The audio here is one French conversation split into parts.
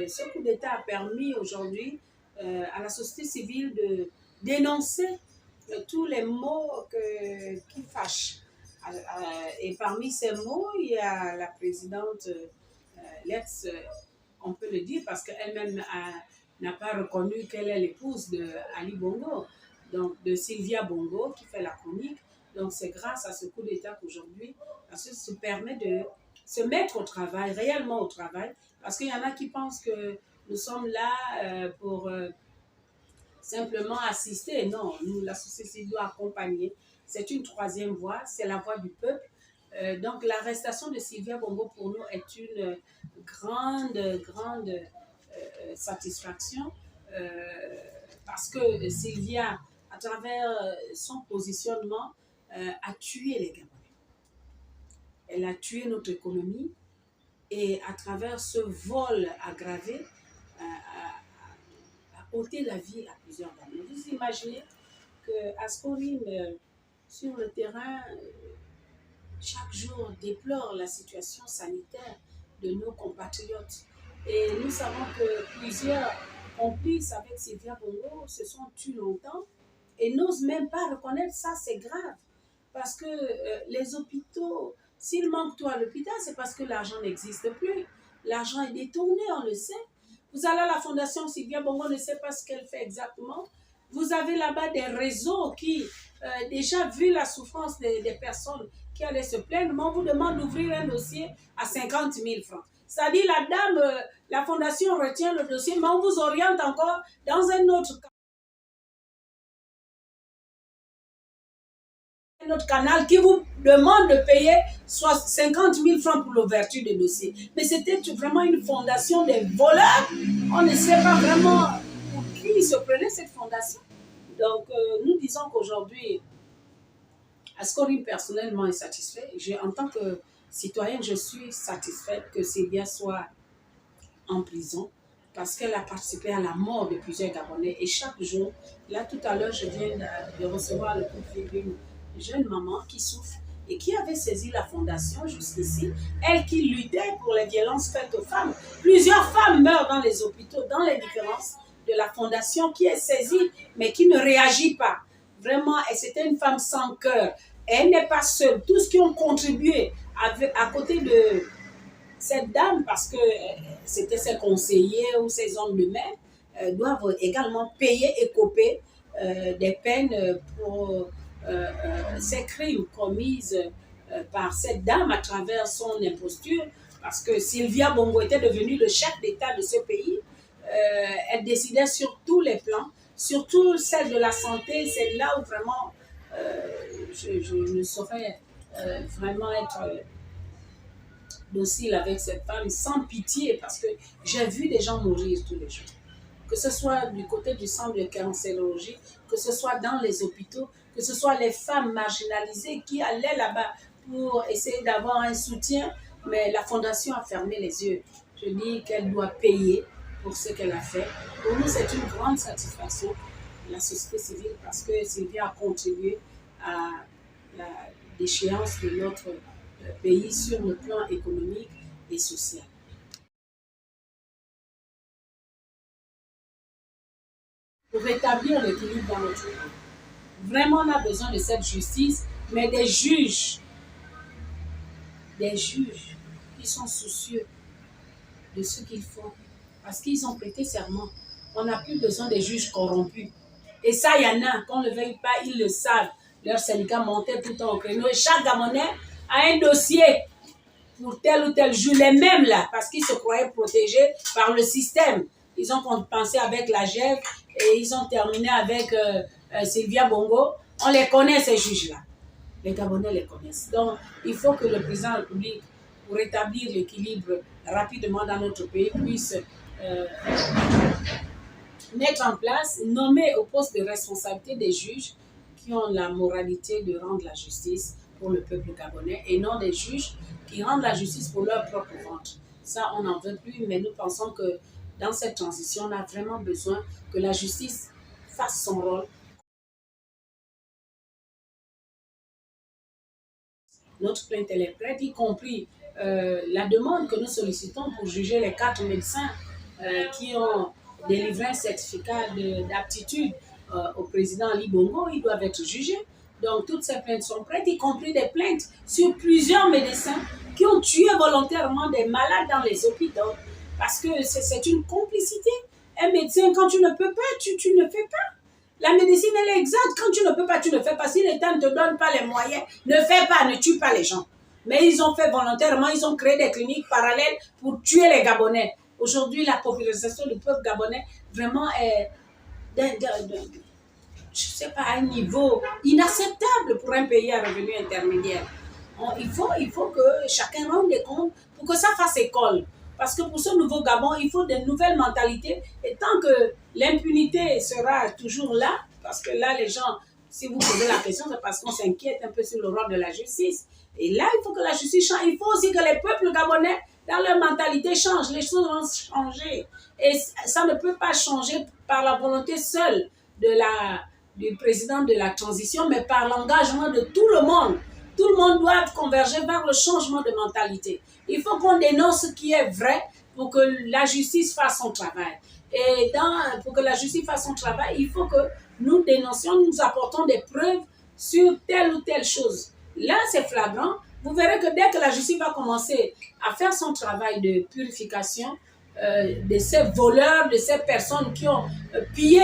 ce coup d'État a permis aujourd'hui à la société civile de dénoncer tous les mots qui fâchent. Et parmi ces mots, il y a la présidente, l'ex, on peut le dire, parce qu'elle-même n'a pas reconnu qu'elle est l'épouse de Ali Bongo, donc de Sylvia Bongo, qui fait la chronique. Donc c'est grâce à ce coup d'État qu'aujourd'hui, ça se permet de se mettre au travail, réellement au travail, parce qu'il y en a qui pensent que nous sommes là pour simplement assister. Non, nous, la société doit accompagner. C'est une troisième voie, c'est la voie du peuple. Donc l'arrestation de Sylvia Bongo pour nous est une grande satisfaction parce que Sylvia, à travers son positionnement, a tué les Gabonais. Elle a tué notre économie et à travers ce vol aggravé, a ôté la vie à plusieurs Gabonais. Vous imaginez qu'Ascorim, sur le terrain, chaque jour déplore la situation sanitaire de nos compatriotes. Et nous savons que plusieurs complices avec Sylvia Bongo se sont tués longtemps et n'osent même pas reconnaître ça, c'est grave. Parce que les hôpitaux, s'il manque tout à l'hôpital, c'est parce que l'argent n'existe plus. L'argent est détourné, on le sait. Vous allez à la fondation Sylvia Bongo, ne sait pas ce qu'elle fait exactement. Vous avez là-bas des réseaux qui, déjà vu la souffrance des personnes qui allaient se plaindre, on vous demande d'ouvrir un dossier à 50 000 francs. C'est-à-dire la dame, la fondation retient le dossier, mais on vous oriente encore dans un autre canal qui vous demande de payer soit 50 000 francs pour l'ouverture des dossiers. Mais c'était vraiment une fondation des voleurs. On ne sait pas vraiment pour qui se prenait cette fondation. Donc, nous disons qu'aujourd'hui, Ascorim personnellement est satisfait. En tant que citoyenne, je suis satisfaite que Sylvia soit en prison parce qu'elle a participé à la mort de plusieurs Gabonais. Et chaque jour, là tout à l'heure, je viens de recevoir le coup de fil d'une jeune maman qui souffre et qui avait saisi la fondation jusqu'ici, elle qui luttait pour les violences faites aux femmes. Plusieurs femmes meurent dans les hôpitaux, dans les différences de la fondation qui est saisie, mais qui ne réagit pas. Vraiment, et c'était une femme sans cœur. Elle n'est pas seule. Tous ceux qui ont contribué à côté de cette dame, parce que c'était ses conseillers ou ses hommes de main, doivent également payer et coper des peines pour ces crimes commis par cette dame à travers son imposture, parce que Sylvia Bongo était devenue le chef d'État de ce pays. Elle décidait sur tous les plans, surtout celle de la santé. C'est là où vraiment je ne saurais vraiment être docile avec cette femme, sans pitié, parce que j'ai vu des gens mourir tous les jours. Que ce soit du côté du centre de cancérologie, que ce soit dans les hôpitaux, que ce soit les femmes marginalisées qui allaient là-bas pour essayer d'avoir un soutien, mais la fondation a fermé les yeux. Je dis qu'elle doit payer pour ce qu'elle a fait. Pour nous, c'est une grande satisfaction, la société civile, parce que Sylvia a contribué à la déchéance de notre pays sur le plan économique et social. Pour rétablir l'équilibre dans notre pays. Vraiment, on a besoin de cette justice, mais des juges qui sont soucieux de ce qu'ils font, parce qu'ils ont prêté serment. On n'a plus besoin des juges corrompus. Et ça, il y en a, qu'on ne le veuille pas, ils le savent. Leur syndicat montait tout le temps au créneau. Et chaque Gabonais a un dossier pour tel ou tel juge, les mêmes là, parce qu'ils se croyaient protégés par le système. Ils ont pensé avec la GEF et ils ont terminé avec Sylvia Bongo. On les connaît, ces juges-là. Les Gabonais les connaissent. Donc, il faut que le président de la République, pour rétablir l'équilibre rapidement dans notre pays, puisse mettre en place, nommer au poste de responsabilité des juges qui ont la moralité de rendre la justice pour le peuple gabonais et non des juges qui rendent la justice pour leur propre ventre. Ça, on n'en veut plus, mais nous pensons que dans cette transition, on a vraiment besoin que la justice fasse son rôle. Notre plainte, elle est prête, y compris la demande que nous sollicitons pour juger les 4 médecins qui ont délivré un certificat d'aptitude au président Ali Bongo, ils doivent être jugés. Donc, toutes ces plaintes sont prêtes, y compris des plaintes sur plusieurs médecins qui ont tué volontairement des malades dans les hôpitaux. Parce que c'est une complicité. Un médecin, quand tu ne peux pas, tu ne fais pas. La médecine, elle est exacte. Quand tu ne peux pas, tu ne fais pas. Si l'État ne te donne pas les moyens, ne fais pas, ne tue pas les gens. Mais ils ont fait volontairement, ils ont créé des cliniques parallèles pour tuer les Gabonais. Aujourd'hui, la popularisation du peuple gabonais vraiment est, je ne sais pas, à un niveau inacceptable pour un pays à revenu intermédiaire. Il faut que chacun rende des comptes pour que ça fasse école. Parce que pour ce nouveau Gabon, il faut de nouvelles mentalités. Et tant que l'impunité sera toujours là, parce que là, les gens, si vous posez la question, c'est parce qu'on s'inquiète un peu sur le rôle de la justice. Et là, il faut que la justice change. Il faut aussi que les peuples gabonais, dans leur mentalité, changent. Les choses vont changer. Et ça ne peut pas changer par la volonté seule du président de la transition, mais par l'engagement de tout le monde. Tout le monde doit converger vers le changement de mentalité. Il faut qu'on dénonce ce qui est vrai pour que la justice fasse son travail. Et pour que la justice fasse son travail, il faut que nous dénoncions, nous apportons des preuves sur telle ou telle chose. Là, c'est flagrant. Vous verrez que dès que la justice va commencer à faire son travail de purification de ces voleurs, de ces personnes qui ont pillé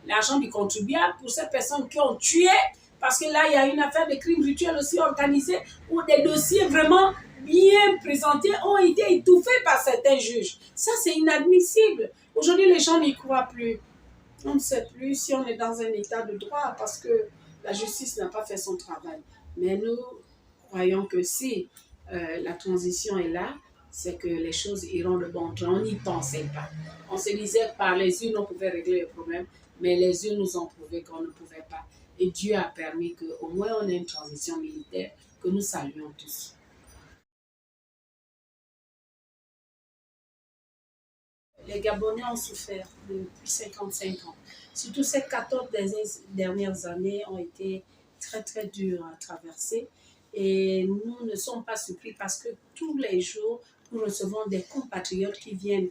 l'argent du contribuable, pour ces personnes qui ont tué, parce que là, il y a une affaire de crimes rituels aussi organisés où des dossiers vraiment bien présentés ont été étouffés par certains juges. Ça, c'est inadmissible. Aujourd'hui, les gens n'y croient plus. On ne sait plus si on est dans un état de droit parce que la justice n'a pas fait son travail. Mais nous croyons que si la transition est là, c'est que les choses iront de bon train. On n'y pensait pas. On se disait que par les urnes, on pouvait régler le problème, mais les urnes nous ont prouvé qu'on ne pouvait pas. Et Dieu a permis qu'au moins on ait une transition militaire que nous saluons tous. Les Gabonais ont souffert depuis 55 ans. Surtout ces 14 dernières années ont été très très dures à traverser. Et nous ne sommes pas surpris parce que tous les jours, nous recevons des compatriotes qui viennent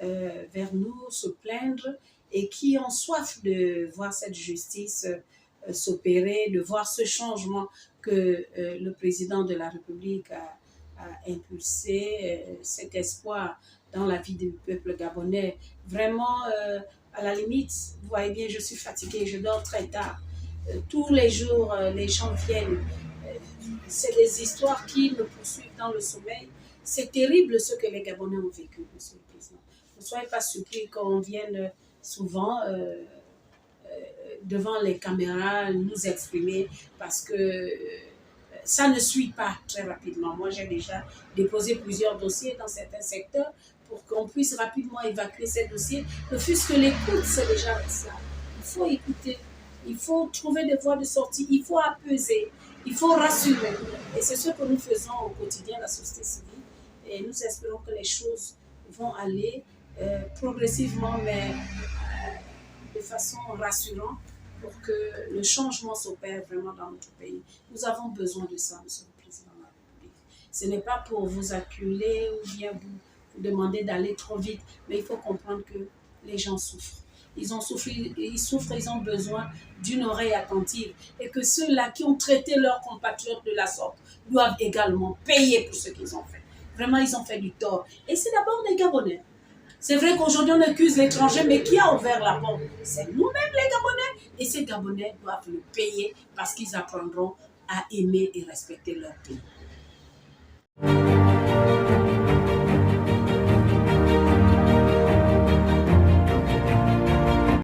vers nous se plaindre et qui ont soif de voir cette justice s'opérer, de voir ce changement que le président de la République a impulsé, cet espoir dans la vie du peuple gabonais. Vraiment, à la limite, vous voyez bien, je suis fatiguée, je dors très tard. Tous les jours, les gens viennent. C'est des histoires qui me poursuivent dans le sommeil. C'est terrible ce que les Gabonais ont vécu, Monsieur le Président. Ne soyez pas surpris qu'on vienne souvent devant les caméras nous exprimer parce que ça ne suit pas très rapidement. Moi, j'ai déjà déposé plusieurs dossiers dans certains secteurs pour qu'on puisse rapidement évacuer ces dossiers. Ne fût-ce que l'écoute, c'est déjà ça. Il faut écouter, il faut trouver des voies de sortie, il faut apaiser, il faut rassurer. Et c'est ce que nous faisons au quotidien, la société civile. Et nous espérons que les choses vont aller progressivement, mais de façon rassurante pour que le changement s'opère vraiment dans notre pays. Nous avons besoin de ça, Monsieur le Président de la République. Ce n'est pas pour vous acculer ou bien vous demander d'aller trop vite, mais il faut comprendre que les gens souffrent. Ils souffrent, ils ont besoin d'une oreille attentive. Et que ceux-là qui ont traité leurs compatriotes de la sorte doivent également payer pour ce qu'ils ont fait. Vraiment, ils ont fait du tort. Et c'est d'abord des Gabonais. C'est vrai qu'aujourd'hui, on accuse l'étranger, mais qui a ouvert la porte? C'est nous-mêmes, les Gabonais. Et ces Gabonais doivent le payer parce qu'ils apprendront à aimer et respecter leur pays.